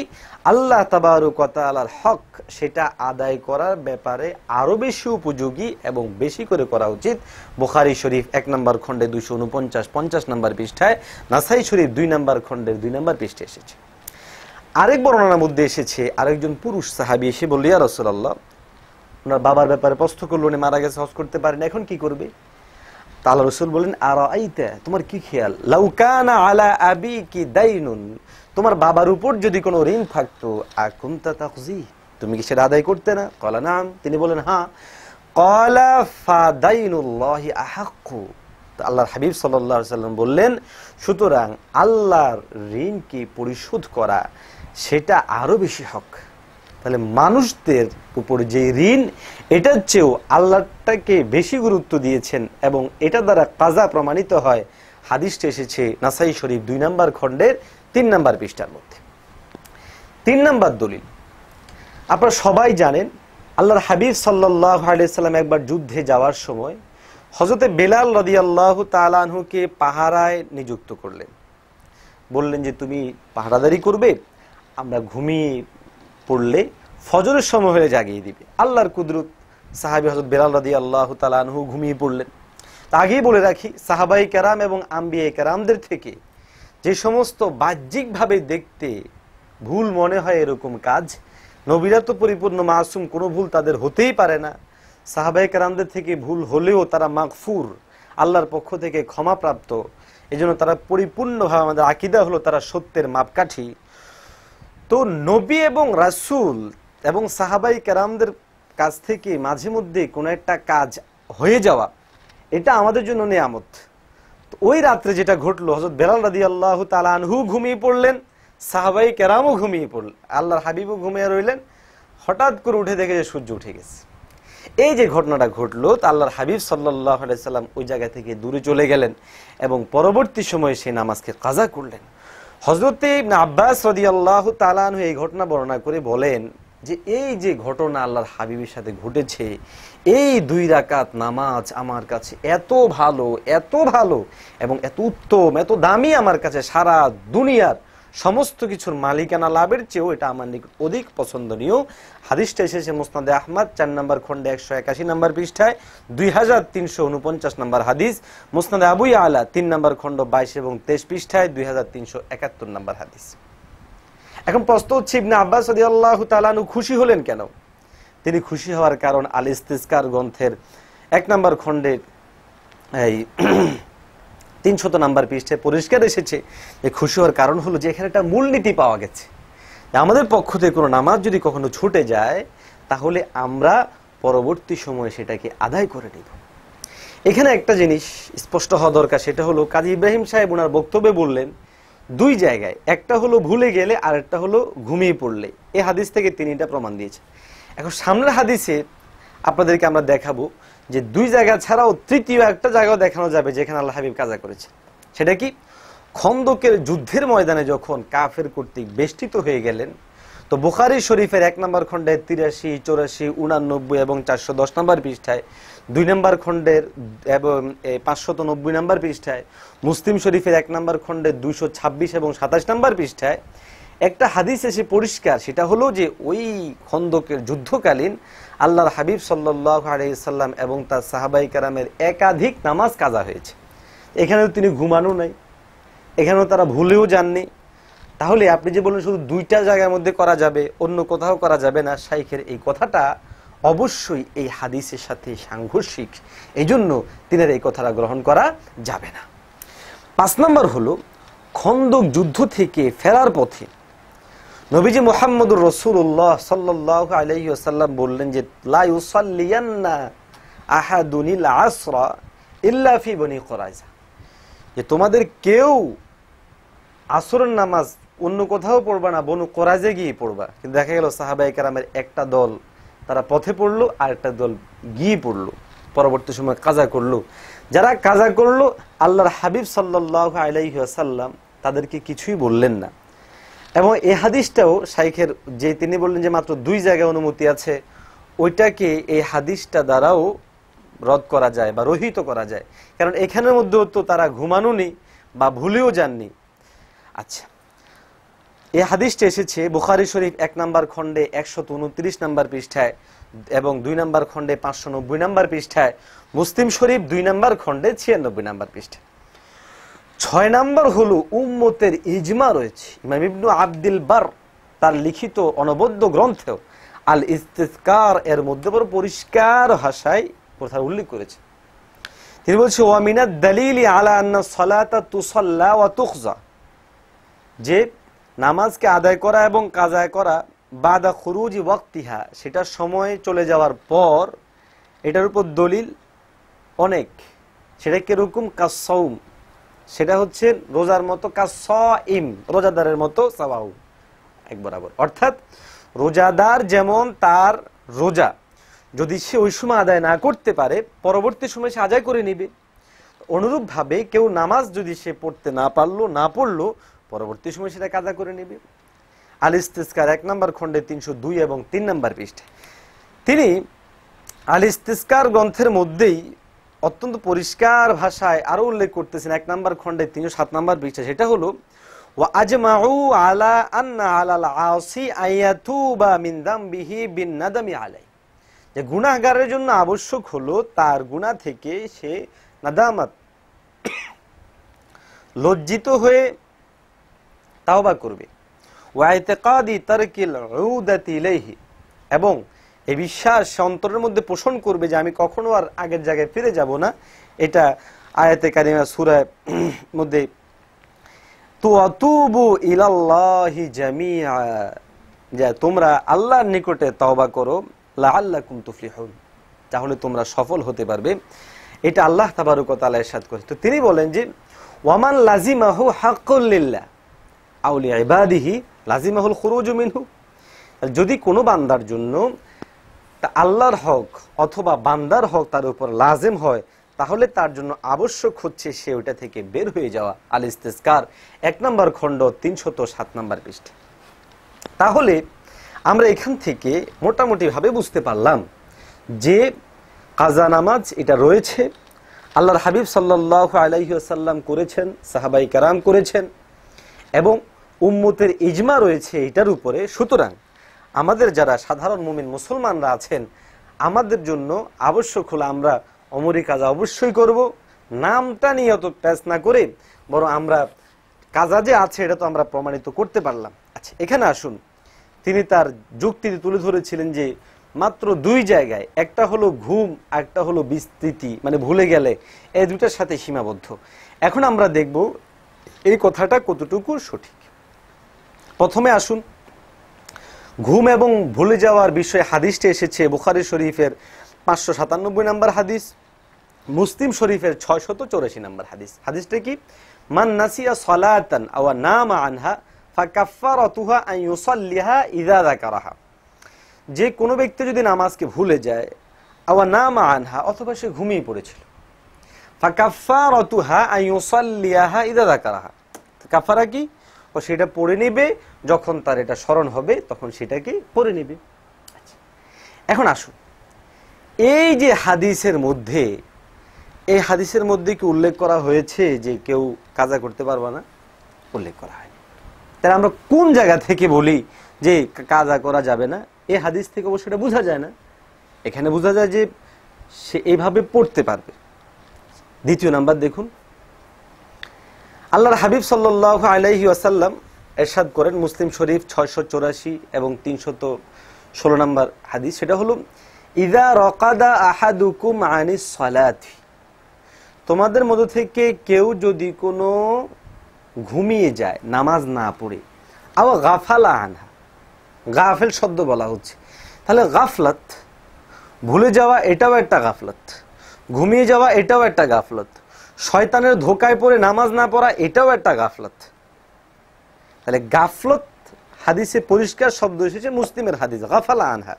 আল্লাহ তাবারক ওয়া তাআলার হক সেটা আদায় করার ব্যাপারে আরো বেশি উপযোগী এবং বেশি করে করা উচিত। বুখারী শরীফ 1 নম্বর খণ্ডে 249 50 নম্বর পৃষ্ঠায়, নাসাই শরীফ 2 নম্বর খণ্ডের 2 নম্বর পৃষ্ঠায় এসেছে। আরেক বর্ণনার মধ্যে এসেছে, আরেকজন পুরুষ সাহাবী এসে বলল, ইয়া রাসূলুল্লাহ, ওনার বাবার ব্যাপারে প্রশ্ন করলো, উনি মারা গেছে, হজ করতে পারেন, এখন কি করবে? আল্লাহ রাসূল বলেন, আরাআইতা, তোমার কি খেয়াল, লাউ কানা আলা আবিকি দাইনুন, তোমার বাবার উপর যদি কোনো ঋণ থাকতো, আকুনতা তাকজি, তুমি কি সেটা আদায় করতে না? ক্বালা নাম, তিনি বলেন হ্যাঁ। ক্বালা ফাদাইনুল্লাহি আহাক্কু, আল্লাহর হাবিব সাল্লাল্লাহু আলাইহি ওয়াসাল্লাম বললেন, সুতরাং আল্লাহর ঋণকে পরিশোধ করা সেটা আরো বেশি হক। তাহলে মানুষদের উপর যে ঋণ, এটার চেয়েও আল্লাহটাকে বেশি গুরুত্ব দিয়েছেন এবং এটা দ্বারা কাজা প্রমাণিত হয়। হাদিসটা এসেছে নাসাই শরীফ 2 নম্বর খণ্ডের 3 নম্বর পৃষ্ঠার মধ্যে। 3 নম্বর দলিল, আপনারা সবাই জানেন আল্লাহর হাবিব সাল্লাল্লাহু আলাইহি সাল্লাম একবার যুদ্ধে যাওয়ার সময় হযরতে বেলাল রাদিয়াল্লাহু তাআলা আনহুকে পাহারায় নিযুক্ত করলেন। বললেন যে তুমি পাহারাদারি করবে, আমরা ঘুমিয়ে পড়লে ফজরের সময় হলে জাগিয়ে দিবে। আল্লাহর কুদরত, সাহাবী হযরত বেলাল রাদিয়াল্লাহু তাআলা আনহু ঘুমিয়ে পড়লেন। তা আগেই বলে রাখি, সাহাবায়ে কেরাম এবং আম্বিয়ায়ে কেরামদের থেকে যে সমস্ত বাহ্যিকভাবে দেখতে ভুল মনে হয় এরকম কাজ, নবীরা তো পরিপূর্ণ মাসুম, কোনো ভুল তাদের হতেই পারে না। সাহাবায়ে কেরামদের থেকে ভুল হলেও তারা মাগফুর, আল্লাহর পক্ষ থেকে ক্ষমাপ্রাপ্ত। এজন্য তারা পরিপূর্ণভাবে, আমাদের আকীদা হলো তারা সত্যের মাপকাঠি। তো নবী এবং রাসূল এবং সাহাবায়ে কেরামদের কাছ থেকে মাঝে মধ্যে কোনো একটা কাজ হয়ে যাওয়া, এটা আমাদের জন্য নিয়ামত। তো ওই রাত্রে যেটা ঘটলো, হযরত বেলাল রাদিয়াল্লাহু তাআলা আনহু ঘুমিয়ে পড়লেন, সাহাবায়ে কেরামও ঘুমিয়ে পড়লেন, আল্লাহর হাবিবও ঘুমিয়ে রইলেন। হঠাৎ করে উঠে দেখে যে সূর্য উঠে গেছে। এই যে ঘটনাটা ঘটলো, তা আল্লাহর হাবিব সাল্লাল্লাহু আলাইহি সাল্লাম ওই জায়গা থেকে দূরে চলে গেলেন এবং পরবর্তী সময়ে সেই নামাজকে কাজা করলেন। হযরত ইবনে আব্বাস রাদিয়াল্লাহু তাআলা আনহু এই ঘটনা বর্ণনা করে বলেন যে এই যে ঘটনা আল্লাহর হাবিবের সাথে ঘটেছে, এই 2 রাকাত নামাজ আমার কাছে এত ভালো এবং এত উত্তম, এত দামি আমার কাছে, সারা দুনিয়ার সমস্ত কিছুর মালিকানা লাভের চেয়েও এটা আমার নিকট অধিক পছন্দনীয়। হাদিসটা এসেছে মুসনাদে আহমদ 4 নম্বর খণ্ডে 181 নম্বর পৃষ্ঠায়, 2349 নম্বর হাদিস, মুসনাদে আবু ইয়ালা 3 নম্বর খণ্ড 22 এবং 23 পৃষ্ঠায় 2371 নম্বর হাদিস। এখন প্রশ্ন হচ্ছে, ইবনে আব্বাস রাদিয়াল্লাহু তাআলা আনহু খুশি হলেন কেন? তিনি খুশি হওয়ার কারণ আল ইস্তিসকার গ্রন্থের 1 নম্বর খণ্ডের এই 300 নম্বর পৃষ্ঠায় পরিষ্কার এসেছে যে খুশি হওয়ার কারণ হলো যে এখানে একটা মূলনীতি পাওয়া গেছে। আমাদের পক্ষ থেকে কোনো নামাজ যদি কখনো ছুটে যায় তাহলে আমরা পরবর্তী সময়ে সেটাকে আদায় করে নেব। এখানে একটা জিনিস স্পষ্ট হওয়া দরকার, সেটা হলো কাজী ইব্রাহিম সাহেব ওনার বক্তব্যে বললেন 2 জায়গায়, একটা হলো ভুলে গেলে আর একটা হলো ঘুমিয়ে পড়লে। এই হাদিস থেকে তিনি এটা প্রমাণ দিয়েছেন। এখন সামনের হাদিসে আপনাদেরকে আমরা দেখাবো যে 2 জায়গা ছাড়াও তৃতীয় একটা জায়গাও দেখানো যাবে যেখানে আল্লাহ হাবিব কাজা করেছে। সেটা কি? খন্দকের যুদ্ধের ময়দানে যখন কাফের কর্তৃক বেষ্টিত হয়ে গেলেন, তো বুখারী শরীফের 1 নম্বর খণ্ডে 83, 84, 89 এবং 410 নম্বর পৃষ্ঠায়, 2 নম্বর খণ্ডের এবং 590 নম্বর পৃষ্ঠায়, মুসলিম শরীফের 1 নম্বর খণ্ডে 226 এবং 27 নম্বর পৃষ্ঠায় একটা হাদিস এসে পরিষ্কার, সেটা হলো যে ওই খন্দকের যুদ্ধকালীন আল্লাহর হাবিব সাল্লাল্লাহু আলাইহি সাল্লাম এবং তার সাহাবায়ে কেরামের একাধিক নামাজ কাজা হয়েছে। এখানেও তিনি ঘুমানো নাই, এখানেও তারা ভুলেও যাননি। তাহলে আপনি যে বলেন শুধু 2টা জায়গার মধ্যে করা যাবে, অন্য কোথাও করা যাবে না, শাইখের এই কথাটা অবশ্যই এই হাদিসের সাথে সাংঘর্ষিক, এই জন্য তিনার এই কথাটা গ্রহণ করা যাবে না। 5 নম্বর হলো, খন্দক যুদ্ধ থেকে ফেরার পথে নবীজি মুহাম্মদুর রাসূলুল্লাহ সাল্লাল্লাহু আলাইহি ওয়াসাল্লাম বললেন যে লা ইউসাল্লিয়ান্না আহাদুনিল আসরা ইল্লা ফি বনি কুরাইজা, যে তোমাদের কেউ আসরের নামাজ অন্য কোথাও পড়বা না, বনু কুরাইজা গিয়ে পড়বা। কিন্তু দেখা গেল সাহাবায়ে কেরামের একটা দল তারা পথে পড়লো আর একটা দল গিয়ে পড়লো, পরবর্তী সময় কাজা করলো। যারা কাজা করলো আল্লাহর হাবিব সাল্লাল্লাহু আলাইহি ওয়াসাল্লাম তাদেরকে কিছুই বললেন না। এবং এই হাদিসটাও শাইখের যে তিনি বললেন যে মাত্র 2 জায়গায় অনুমতি আছে, ওইটাকে এই হাদিসটা দ্বারাও রদ করা যায় বা রহিত করা যায়, কারণ এখানের মধ্যেও তো তারা ঘুমানো নেই বা ভুলেও যাননি। আচ্ছা, এই হাদিসটা এসেছে বুখারী শরীফ 1 নম্বর খণ্ডে 129 নম্বর পৃষ্ঠায় এবং 2 নম্বর খণ্ডে 590 নম্বর পৃষ্ঠায়, মুসলিম শরীফ 2 নম্বর খণ্ডে 96 নম্বর পৃষ্ঠায়। 6 নম্বর হলো উম্মতের ইজমা রয়েছে। ইমাম ইবনু আব্দুল বার তার লিখিত অনবদ্য গ্রন্থেও আল ইস্তিসকার এর মধ্যে বড় পরিষ্কার ভাষায় কথা উল্লেখ করেছে। তিনি বলছে ওয়া মিনাদ দালিলি আলা আন্না সালাতা তুসাল্লা ওয়া তুখজা, যে নামাজকে আদায় করা এবং কাজা করা বাদা খুরুজি ওয়াক্তিহা, সেটা সময় চলে যাওয়ার পর, এটার উপর দলিল অনেক। সেটা কিরকম? কাসসাউম, সেটা হচ্ছে রোজার মতো, কাসসাইম রোজাদারের মতো, সাওয়াউ এক বরাবর। অর্থাৎ রোজাদার যেমন তার রোজা যদি সে ওই সময় আদায় না করতে পারে, পরবর্তী সময় সে আদায় করে নিবে। অনুরূপভাবে কেউ নামাজ যদি সে পড়তে না পড়লো পরবর্তী সময় সেটা কাজা করে নেবে। আল ইস্তিসকার 1 নম্বর খণ্ডে 302 এবং 3 নম্বর পৃষ্ঠায় তিনি আল ইস্তিসকার গ্রন্থের মধ্যেই অত্যন্ত পরিষ্কার ভাষায় আরো উল্লেখ করতেছেন 1 নম্বর খণ্ডে 307 নম্বর পৃষ্ঠা। সেটা হলো ওয়া আজমাউ আলা আন্না আলাল আসি আয়াতুবা মিন যামবিহি বিন নাদামি আলাই, যে গুনাহগারের জন্য আবশ্যক হলো তার গুনাহ থেকে সে নাদামাত, লজ্জিত হয়ে তাওবা করবে। ওয়া ইতিকাদি তারকিল উদাতি ইলাইহি, এবং এই বিশ্বাস অন্তরের মধ্যে পোষণ করবে যে আমি কখনো আর আগের জায়গায় ফিরে যাব না। এটা আয়াতে কারিমা সূরা মধ্যে তুআতুবু ইলাল্লাহি জামিআ, যে তোমরা আল্লাহর নিকটে তওবা করো, লাআল্লাকুম তুফলিহুন, তাহলে তোমরা সফল হতে পারবে। এটা আল্লাহ তাবারক ওয়া তাআলা ইরশাদ করেন। তো তিনি বলেন যে ওয়ামান লাজিমাহু হাক্কুল লিল্লাহ আও লিইবাদিহি লাজিমাহুল খুরুজু মিনহু, যদি কোনো বান্দার জন্য তা আল্লাহর হক অথবা বান্দার হক তার উপর লাজেম হয়, তাহলে তার জন্য আবশ্যক হচ্ছে সে ওটা থেকে বের হয়ে যাওয়া। আল ইস্তেসকার 1 নম্বর খণ্ড 307 নম্বর পৃষ্ঠা। তাহলে আমরা এখান থেকে মোটামুটি ভাবে বুঝতে পারলাম যে কাজা নামাজ এটা রয়েছে, আল্লাহর হাবিব সাল্লাল্লাহু আলাইহি ওয়াসাল্লাম করেছেন, সাহাবাই কেরাম করেছেন এবং উম্মতের ইজমা রয়েছে এটার উপরে। সুতরাং আমাদের যারা সাধারণ মুমিন মুসলমানরা আছেন, আমাদের জন্য আবশ্যক হলো আমরা অমরি কাজা অবশ্যই করব, নামটা নিয়ে অত প্যাচ না করে, বরং আমরা কাজা যে আছে এটা তো আমরা প্রমাণিত করতে পারলাম। আচ্ছা, এখানে আসুন, তিনি তার যুক্তি তুলে ধরেছিলেন যে মাত্র 2 জায়গায়, একটা হলো ঘুম, একটা হলো বিস্তৃতি, মানে ভুলে গেলে, এই দুটার সাথে সীমাবদ্ধ। এখন আমরা দেখব এই কথাটা কতটুকু সঠিক। প্রথমে আসুন, ঘুম এবং ভুলে যাওয়ার বিষয়ে হাদিসটা এসেছে বুখারী শরীফের 597 নম্বর হাদিস, মুসলিম শরীফের 684 নম্বর হাদিস। হাদিসটা কি? মান নাসিয়া সালাতান আও নামা আনহা ফাকাফফারাতুহা আন ইউসাল্লিহা ইযা যাকারাহা। যে কোনো ব্যক্তি যদি নামাজকে ভুলে যায়, আও নামা আনহা, অথবা সে ঘুমিয়ে পড়েছিল, ফাকাফফারাতুহা আন ইউসাল্লিহা ইযা যাকারাহা, কাফারা কি? ও সেটা পড়ে নেবে, যখন তার এটা স্মরণ হবে তখন সেটাকে পড়ে নেবে। এখন আসুন, এই যে হাদিসের মধ্যে, এই হাদিসের মধ্যে কি উল্লেখ করা হয়েছে যে কেউ কাজা করতে পারবে না? উল্লেখ করা হয়নি। তাহলে আমরা কোন জায়গা থেকে বলি যে কাজা করা যাবে না? এই হাদিস থেকে অবশ্য সেটা বোঝা যায় না। এখানে বোঝা যায় যে সে এইভাবে পড়তে পারবে। দ্বিতীয় নাম্বার দেখুন, আল্লাহর হাবিব সাল্লাল্লাহু আলাইহি ওয়াসাল্লাম ইরশাদ করেন, মুসলিম শরীফ 684 এবং 316 নম্বর হাদিস, সেটা হলো ইযা রাকাদা আহাদুকুম আনিস সালাতি, তোমাদের মধ্য থেকে কেউ যদি কোনো ঘুমিয়ে যায় নামাজ না পড়ে, আও গাফালা আনহা, গাফেল শব্দ বলা হচ্ছে, তাহলে গাফলাত, ভুলে যাওয়া এটাও একটা গাফলাত, ঘুমিয়ে যাওয়া এটাও একটা গাফলাত, শয়তানের ধোকায় পড়ে নামাজ না পড়া এটাও একটা গাফলাত। তাহলে গাফলত হাদিসে পরিষ্কার শব্দ এসেছে, মুসলিমের হাদিস, গাফালা আনহা।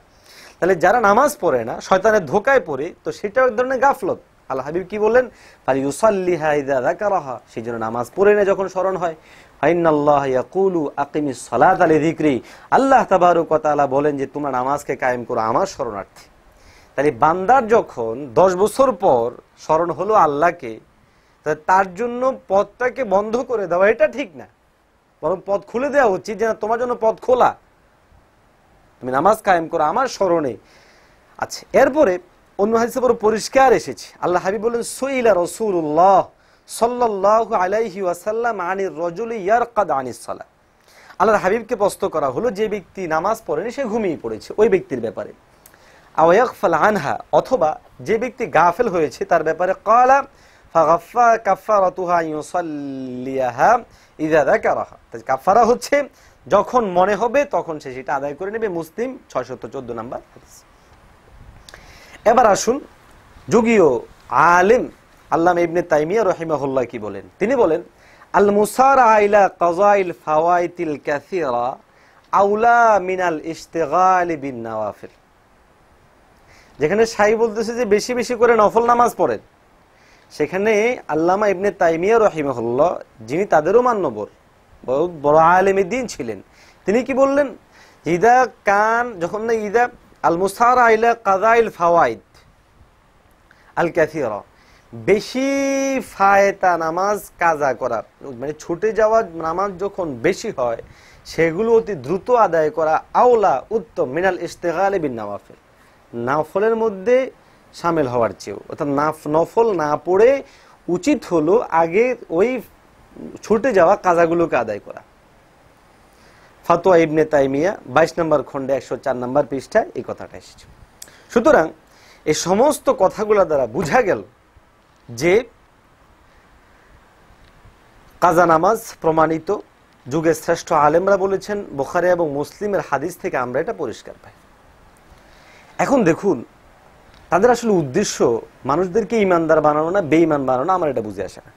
তাহলে যারা নামাজ পড়ে না, শয়তানের ধোকায় পড়ে, তো সেটাও এক ধরনের গাফলত। আল্লাহ হাবিব কি বললেন? ফালিউসাল্লিহা ইযা যাকারাহা, সেই জন্য নামাজ পড়ে না যখন স্মরণ হয়। ফাইনাল্লাহ ইয়াকুলু আকিমিস সালাতা লিযিকরি, আল্লাহ তাবারক ওয়া তাআলা বলেন যে তোমরা নামাজকে কায়েম করো আমার স্মরণার্থে। তাহলে বান্দার যখন 10 বছর পর স্মরণ হলো আল্লাহকে, তার জন্য পথটাকে বন্ধ করে দেওয়া এটা ঠিক না, বরং পথ খুলে দেওয়া উচিত যে তোমার জন্য পথ খোলা, তুমি নামাজ কায়েম করো আমার স্মরণে। আচ্ছা, এরপরে অন্য হাদিসে বড় পরিষ্কার এসেছে, আল্লাহ হাবিব বলেন সুইলা রাসূলুল্লাহ সাল্লাল্লাহু আলাইহি ওয়াসাল্লাম আনির রাজুলি ইয়ারকাদ আনিস সালাহ। আল্লাহর হাবিবকে প্রশ্ন করা হলো, যে ব্যক্তি নামাজ পড়েনি সে ঘুমিয়ে পড়েছে, ওই ব্যক্তির ব্যাপারে। আও ইয়াগফাল আনহা, অথবা যে ব্যক্তি গাফেল হয়েছে তার ব্যাপারে। ক্বালা ফাগাফা কাফারাতুহা ইউসাল্লিহা ইযা যাকারাহা, কাফারা হচ্ছে যখন মনে হবে তখন সে সেটা আদায় করে নেবে। মুসলিম 614 নম্বর হাদিস। এবার আসুন, যুগীয় আলেম আল্লামা ইবনে তাইমিয়া রাহিমাহুল্লাহ কি বলেন? তিনি বলেন, আল মুসারা ইলা কাযাইল ফাওয়াইতিল কাসীরা আউলা মিনাল ইশতিগাল বিন নওয়াফিল। যেখানে শাই বলতেছে যে বেশি বেশি করে নফল নামাজ পড়েন, সেখানে আল্লামা ইবনে তাইমিয়া রাহিমাহুল্লাহ, যিনি তাদেরও মান্যবর, বহুত বড় আলেমে দ্বীন ছিলেন, তিনি কি বললেন? ইদা কান, যখন না ইদা আল মুসারা ইলা কাযাইল ফাওয়াইদ আল কাসীরা, বেশি ফায়তা নামাজ কাজা করা, মানে ছুটে যাওয়া নামাজ যখন বেশি হয় সেগুলো অতি দ্রুত আদায় করা, আওলা উত্তম মিনাল ইশতিগাল বিন নওয়াফিল, নফলের মধ্যে শামিল হওয়ার চেয়েও। অর্থাৎ নফল না পড়ে উচিত হলো আগে ওই ছুটে যাওয়া কাজাগুলোকে আদায় করা। ফাতোয়া ইবনে তাইমিয়া 22 নম্বর খণ্ডে 104 নম্বর পৃষ্ঠায় এই কথাটা এসেছে। সুতরাং এই সমস্ত কথাগুলো দ্বারা বোঝা গেল যে কাজা নামাজ প্রমাণিত, যুগের শ্রেষ্ঠ আলেমরা বলেছেন, বুখারী এবং মুসলিমের হাদিস থেকে আমরা এটা পরিষ্কার পাই। এখন দেখুন, তাদের আসলে উদ্দেশ্য মানুষদেরকে ইমানদার বানানো না বেঈমান বানানো, আমার এটা বুঝে আসে না।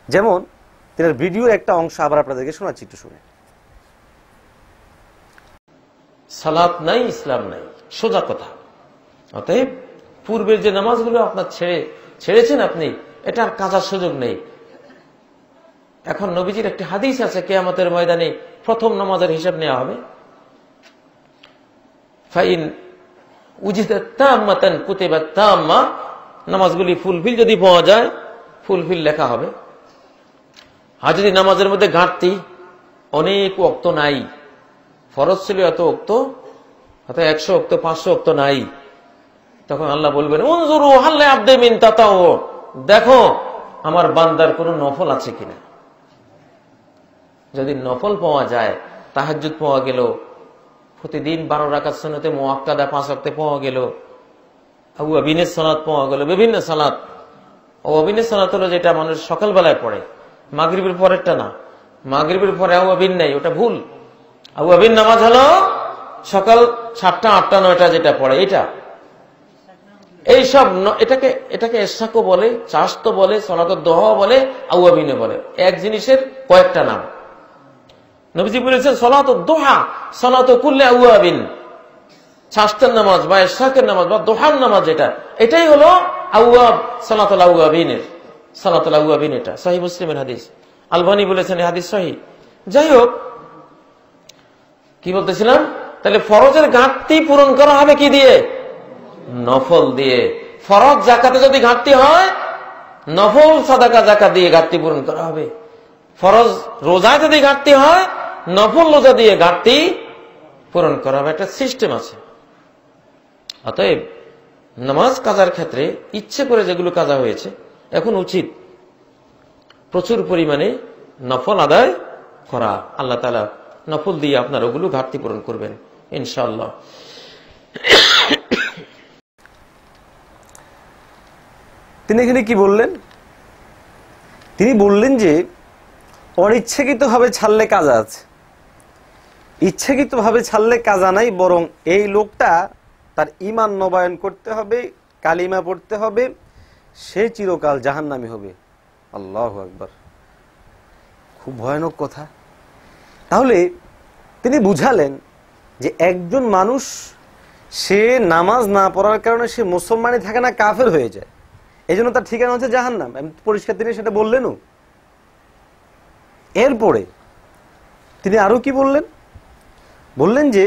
যেমন তার ভিডিওর একটা অংশ আবার আপনাদেরকে শোনাচ্ছি, একটু শুনে। সালাত নাই, ইসলাম নাই, সোজা কথা। অতএব পূর্বের যে নামাজগুলো আপনার ছেড়েছেন আপনি, এটা আর কাজার সুযোগ নেই। এখন নবীজির একটি হাদিস আছে, কিয়ামতের ময়দানে প্রথম নামাজের হিসাব নেওয়া হবে। ফাইন উজিদাত তাম্মাতান কুতিবাত তাম্মা, নামাজগুলি ফুলফিল যদি পাওয়া যায় ফুলফিল লেখা হবে। আর যদি নামাজের মধ্যে ঘাটতি, অনেক ওয়াক্ত নাই, ফরজ ছিল এত ওয়াক্ত, হয়তো 100 ওয়াক্ত 500 ওয়াক্ত নাই, তখন আল্লাহ বলবেন উনজুরু হাল আবদি মিন তাতাউ, দেখো আমার বান্দার কোন নফল আছে কিনা। যদি নফল পাওয়া যায়, তাহাজ্জুদ পাওয়া গেল, প্রতিদিন 12 রাকাত সুন্নতে মুআক্কাদা 5 ওয়াক্তে পাওয়া গেল, আওয়াবিনের সালাত পাওয়া গেল, বিভিন্ন সালাত। আওয়াবিনের সালাত হলো যেটা মানুষ সকালবেলায় পড়ে, মাগরিবের পরেরটা না। মাগরিবের পরে আওয়াবিন নাই, ওটা ভুল। আওয়াবিন নামাজ হলো সকাল 7টা 8টা 9টা যেটা পড়ে, এটা এইসব এটাকে এশাকও বলে, চাশতো বলে, সালাতুদ দুহা বলে, আওয়াবিনে বলে, এক জিনিসের কয়েকটা নাম। নবীজি বলেছেন সালাতুদ দুহা সালাতু কুল্লি আওয়াবিন, চাশতের নামাজ বা এশাকের নামাজ বা দুহার নামাজ, এটাই হলো আওয়াব, সালাতুল আওয়াবিনের, সালাতুল আওয়াবিন। এটা সহিহ মুসলিমের হাদিস, আলবানী বলেছেন এই হাদিস সহিহ। যাই হোক, কি বলতেছিলাম, তাহলে ফরজের ঘাটতি পূরণ করা হবে কি দিয়ে? নফল দিয়ে। ফরজ যাকাতে যদি ঘাটতি হয়, নফল সাদাকা যাকাত দিয়ে ঘাটতি পূরণ করা হবে। ফরজ রোজায় যদি ঘাটতি হয়, নফল রোজা দিয়ে ঘাটতি পূরণ করা হবে। একটা সিস্টেম আছে। অতএব নামাজ কাজার ক্ষেত্রে ইচ্ছে করে যেগুলো কাজা হয়েছে, এখন উচিত প্রচুর পরিমাণে নফল আদায় করা। আল্লাহ তাআলা নফল দিয়ে আপনার ওগুলো ঘাটতি পূরণ করবেন ইনশাআল্লাহ। তিনি এখানে কি বললেন? তিনি বললেন যে অনিচ্ছাকৃতভাবে ছাড়লে কাজা আছে, ইচ্ছাকৃতভাবে ছাড়লে কাজা নাই, বরং এই লোকটা তার ঈমান নবায়ন করতে হবে, কালিমা পড়তে হবে, সে চিরকাল জাহান্নামী হবে। আল্লাহু আকবার, খুব ভয়ানক কথা। তাহলে তিনি বুঝালেন যে একজন মানুষ সে নামাজ না পড়ার কারণে সে মুসলমানই থাকে না, কাফের হয়ে যায়, এই জন্য তার ঠিকানা হচ্ছে জাহান্নাম। পরিষ্কার তিনি সেটা বললেনও। এরপরে তিনি আরো কি বললেন? বললেন যে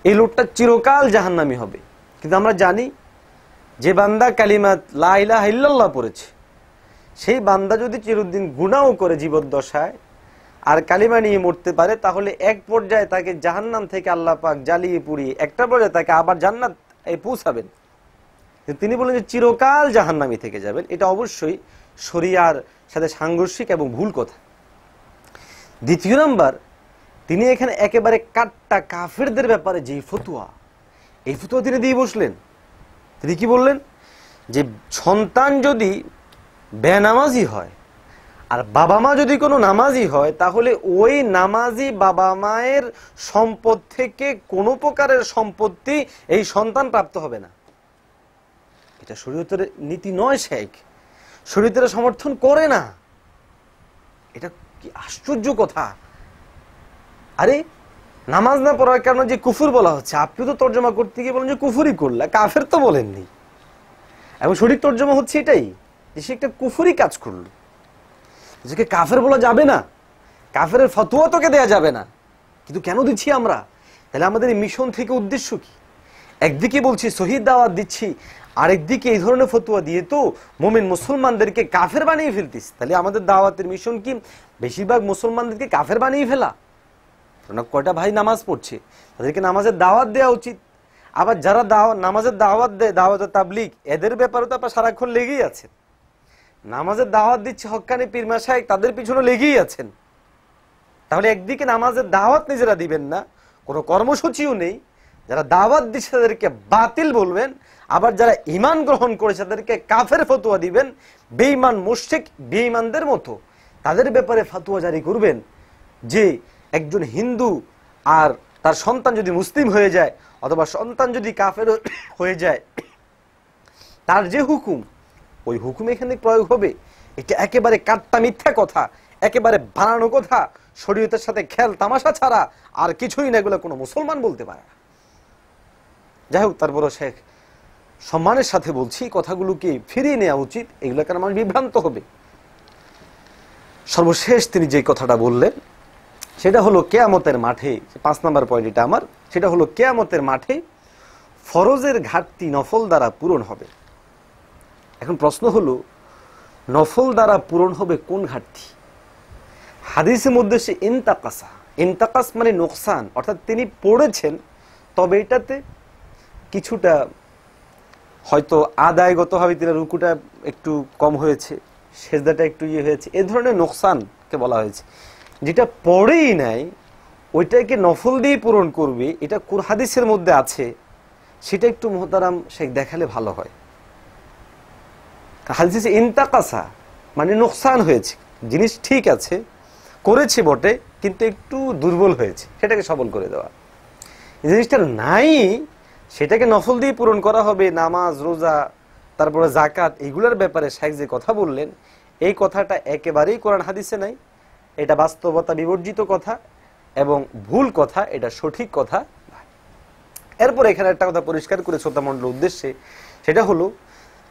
এই লোকটা চিরকাল জাহান্নামী হবে। কিন্তু আমরা জানি যে বান্দা কালিমা লা ইলাহা ইল্লাল্লাহ পড়েছে, সেই বান্দা যদি চিরদিন গুনাহ করে জীবদ্দশায় আর কালিমা নিয়ে মরতে পারে, তাহলে এক পর্যায়ে তাকে জাহান্নাম থেকে আল্লাহ পাক জ্বালিয়ে পুড়িয়ে একটা পর্যায়ে তাকে আবার জান্নাত পৌঁছাবেন। তিনি বলেন যে চিরকাল জাহান্নামী থেকে যাবেন। এটা অবশ্যই শরিয়ার সাথে সাংঘর্ষিক এবং ভুল কথা। দ্বিতীয় নাম্বার, তিনি এখানে একেবারে কাট্টা কাফেরদের ব্যাপারে যে ফতোয়া, এই ফতোয়া তিনি দিয়ে বসলেন। তিনি কি বললেন? যে সন্তান যদি বেনামাজি হয় আর বাবা মা যদি কোনো নামাজি হয়, তাহলে ওই নামাজি বাবা মায়ের সম্পদ থেকে কোনো প্রকারের সম্পত্তি এই সন্তান প্রাপ্ত হবে না। এটা শরীয়তের নীতি নয়, শেখ শরীয়তের সমর্থন করে না। এটা কি আশ্চর্য কথা! আরে নামাজ না পড়ার কারণে যে কুফর বলা হচ্ছে, আপনি তো তর্জমা করতে গিয়ে বলেন যে কুফরই করলা, কাফের তো বলেননি। এবং সঠিক তর্জমা হচ্ছে এটাই যে সে একটা কুফরই কাজ করলো, যাকে কাফের বলা যাবে না, কাফের ফতোয়া তোকে দেয়া যাবে না। কিন্তু কেন দিচ্ছি আমরা? তাহলে আমাদের এই মিশন থেকে উদ্দেশ্য কি? একদিকে বলছি শহীদ দাওয়াত দিচ্ছি, আরেকদিকে এই ধরনের ফতোয়া দিয়ে তো মুমিন মুসলমানদেরকে কাফের বানিয়ে ফেলতিস। তাহলে আমাদের দাওয়াতের মিশন কি বেশিরভাগ মুসলমানদেরকে কাফের বানিয়ে ফেলা? কয়টা ভাই নামাজ পড়ছে, তাদেরকে নামাজের দাওয়াত দেওয়া উচিত। আবার যারা নামাজের দাওয়াত দেয়, দাওয়াত তাবলীগ, এদের ব্যাপারে তো আপনার সারাক্ষণ লেগেই আছেন। নামাজের দাওয়াত দিচ্ছে হক্কানি পীর মাশায়েখ, তাদের পিছনে লেগেই আছেন। তাহলে একদিকে নামাজের দাওয়াত নিজেরা দিবেন না, কোনো কর্মসূচিও নেই, যারা দাওয়াত দিচ্ছে তাদেরকে বাতিল বলবেন, আবার যারা ঈমান গ্রহণ করেছে তাদেরকে কাফের ফতোয়া দিবেন, বেঈমান মুশরিক বেঈমানদের মতো তাদের ব্যাপারে ফতোয়া জারি করবেন যে একজন হিন্দু আর তার সন্তান যদি মুসলিম হয়ে যায় অথবা সন্তান যদি কাফের হয়ে যায়, তার যে হুকুম, ওই হুকুম এখানে প্রয়োগ হবে। এটা একেবারে কাট্টা মিথ্যা কথা, একেবারে বানানো কথা, শরীয়তের সাথে খেল তামাশা ছাড়া আর কিছুই না। এগুলো কোনো মুসলমান বলতে পারে না। যাই হোক, তারপরও শেখ সম্মানের সাথে বলছি, কথাগুলোকে ফিরিয়ে নেওয়া উচিত, এগুলো কারণ মানুষ বিভ্রান্ত হবে। সর্বশেষ তিনি যে কথাটা বললেন সেটা হলো কিয়ামতের মাঠে, 5 নম্বর পয়েন্ট এটা আমার, সেটা হলো কিয়ামতের মাঠে ফরজের ঘাটতি নফল দ্বারা পূরণ হবে। এখন প্রশ্ন হলো, নফল দ্বারা পূরণ হবে কোন ঘাটতি? হাদিসের মধ্যে সে ইনতাকাসা, ইনতাকাস মানে নোকসান, অর্থাৎ তিনি পড়েছেন তবে এটাতে কিছুটা হয়তো আদায়গতভাবে তিনি রুকুটা একটু কম হয়েছে, সেজদাটা একটু হয়েছে, এ ধরনের নোকসানকে বলা হয়েছে। যেটা পড়েই নাই ওইটাকে নফল দিয়ে পূরণ করবে, এটা কোন হাদিসের মধ্যে আছে সেটা একটু মুহতারাম শেখ দেখালে ভালো হয়। হাদিসে ইনতাকাসা মানে নোকসান হয়েছে, জিনিস ঠিক আছে, করেছে বটে, কিন্তু একটু দুর্বল হয়েছে, সেটাকে সবল করে দেওয়া। জিনিসটা নাই সেটাকে নফল দিয়ে পূরণ করা হবে, নামাজ, রোজা, তারপরে জাকাত, এগুলোর ব্যাপারে শেখ যে কথা বললেন, এই কথাটা একেবারেই কোরআন হাদিসে নাই, এটা বাস্তবতা বিবর্জিত কথা এবং ভুল কথা, এটা সঠিক কথা। এরপর এখানে একটা কথা পরিষ্কার করে শ্রোতামণ্ডলীর উদ্দেশ্যে, সেটা হলো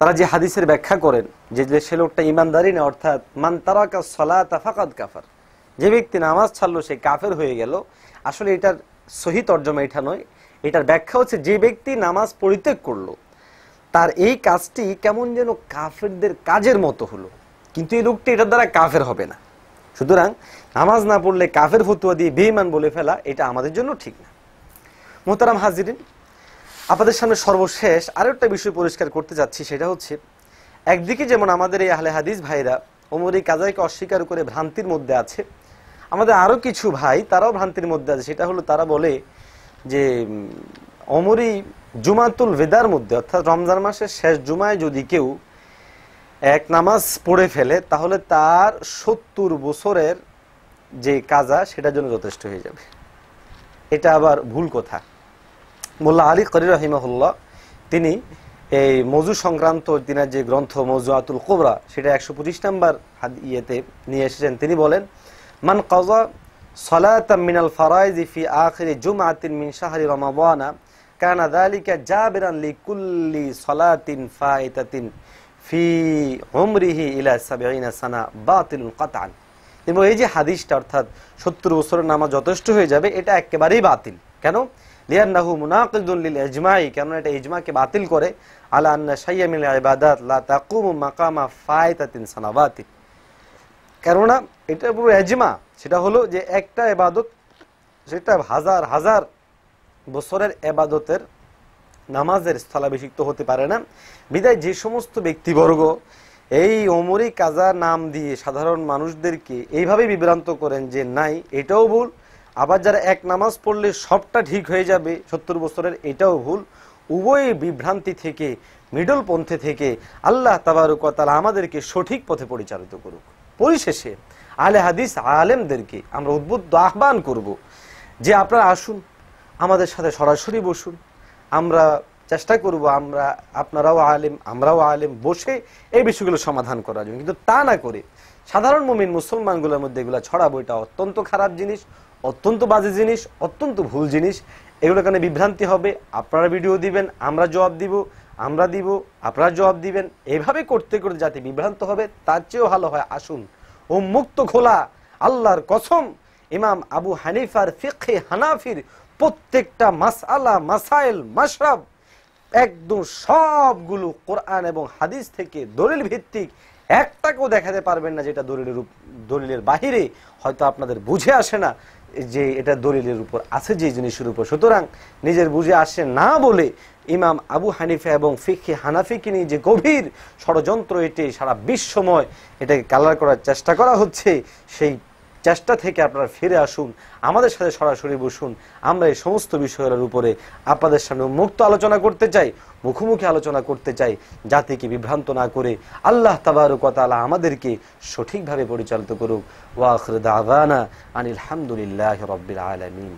তারা যে হাদিসের ব্যাখ্যা করেন যে সে লোকটা ইমানদারি না, অর্থাৎ মান তারাকা সালাতা ফাকাদ কাফার, যে ব্যক্তি নামাজ ছাড়লো সে কাফের হয়ে গেল। আসলে এটার সহি তর্জমা এটা নয়, এটার ব্যাখ্যা হচ্ছে যে ব্যক্তি নামাজ পরিত্যাগ করলো তার এই কাজটি কেমন যেন কাফেরদের কাজের মতো হলো, কিন্তু এই লোকটি এটার দ্বারা কাফের হবে না। সুতরাং নামাজ না পড়লে কাফের ফতুয়া দিয়ে বেঈমান বলে ফেলা এটা আমাদের জন্য ঠিক না। মোহতারাম হাজিরিন, আপনাদের সামনে সর্বশেষ আরেকটা বিষয় পরিষ্কার করতে যাচ্ছি, সেটা হচ্ছে একদিকে যেমন আমাদের এই আহলে হাদিস ভাইরা ওমর এই কাজাইকে অস্বীকার করে ভ্রান্তির মধ্যে আছে, আমাদের আরো কিছু ভাই তারাও ভ্রান্তির মধ্যে আছে। সেটা হলো তারা বলে যে ওমরি জুমাতুল ভেদার মধ্যে, অর্থাৎ রমজান মাসের শেষ জুমায় যদি কেউ এক নামাজ পড়ে ফেলে তাহলে তার 70 বছরের যে কাজা সেটার জন্য যথেষ্ট হয়ে যাবে। এটা আবার ভুল কথা। মোল্লা আলী করি রহিমাহুল্লাহ তিনি এই মজু সংক্রান্ত তিনার যে গ্রন্থ মওজুআতুল কুবরা সেটা 125 নম্বর ইয়েতে নিয়ে এসেছেন। তিনি বলেন, মান কাযা সালাতাম মিনাল ফারাইজ ফি আখির জুমআতিন মিন শাহরি রমাদান কানা যালিকা জাবিরান লিকুল্লি সালাতিন ফাইতাতিন ফি উমরিহি ইলা 70 সানা বাতিলুন কাতআন। এবং এই যে হাদিসটা, অর্থাৎ 70 বছরের নামাজ যথেষ্ট হয়ে যাবে, এটা একেবারেই বাতিল। কেন? লিআন্নাহু মুনাকিদুন লিল ইজমাই, কারণ এটা ইজমাকে বাতিল করে, আলা আন্না শাইয়্যা মিনাল ইবাদাত লা তাকুমু মাকামা ফাইতাতিন সানাবাতিন। কেননা এটা পুরো ইজমা, সেটা হলো যে একটা ইবাদত সেটা হাজার হাজার বছরের ইবাদতের নামাজের স্থলাভিষিক্ত হতে পারে না। বিদায় যে সমস্ত ব্যক্তিবর্গ এই ওমরি কাজা নাম দিয়ে সাধারণ মানুষদেরকে এইভাবে বিভ্রান্ত করেন যে নাই এটাও ভুল, আবার যারা এক নামাজ পড়লে সবটা ঠিক হয়ে যাবে 70 বছরের, এটাও ভুল। উভয় বিভ্রান্তি থেকে, মিডল পন্থে থেকে আল্লাহ তাবারক ওয়া তাআলা আমাদেরকে সঠিক পথে পরিচালিত করুক। পরিশেষে আহলে হাদিস আলেমদেরকে আমরা উদ্বুদ্ধ আহ্বান করব যে আপনারা আসুন, আমাদের সাথে সরাসরি বসুন, আমরা চেষ্টা করব, আমরা আপনারাও আলেম আমরাও আলেম, বসে এই বিষয়গুলো সমাধান করার জন্য। কিন্তু তা না করে সাধারণ মুমিন মুসলমানগুলোর মধ্যে এগুলো ছড়াবো, এটা অত্যন্ত খারাপ জিনিস, অত্যন্ত বাজে জিনিস, অত্যন্ত ভুল জিনিস। এগুলো কারণে বিভ্রান্তি হবে, আপনারা ভিডিও দিবেন, আমরা জবাব দিব, আমরা দিব, আপনারা জবাব দিবেন, এভাবে করতে করতে যাতে বিভ্রান্ত হবে, তার চেয়েও ভালো হয় আসুন ও মুক্ত খোলা আল্লাহর কসম ইমাম আবু হানিফার ফিকহে হানাফির প্রত্যেকটা মাসআলা, মাসাইল, মাশরাব একদম সবগুলো কোরআন এবং হাদিস থেকে দলিল ভিত্তিক, একটাকেও দেখাতে পারবেন না যেটা দলিলের বাহিরে হয়তো আপনাদের বুঝে আসে না যে এটা দলিলের উপর আছে, যে জিনিসের উপর। সুতরাং নিজের বুঝে আসে না বলে ইমাম আবু হানিফা এবং ফিকহে হানাফিকে নিয়ে যে গভীর ষড়যন্ত্র এটি সারা বিশ্বময় এটাকে কালার করার চেষ্টা করা হচ্ছে, সেই চেষ্টা থেকে আপনারা ফিরে আসুন, আমাদের সাথে সরাসরি বসুন। আমরা এই সমস্ত বিষয়ের উপরে আপনাদের সামনে মুক্ত আলোচনা করতে চাই, মুখোমুখি আলোচনা করতে চাই, জাতিকে বিভ্রান্ত না করে আল্লাহ তাবারক ওয়া তাআলা আমাদেরকে সঠিকভাবে পরিচালিত করুক। ওয়া আখিরু দাওয়ানা আনিল হামদুলিল্লাহি রাব্বিল আলামিন।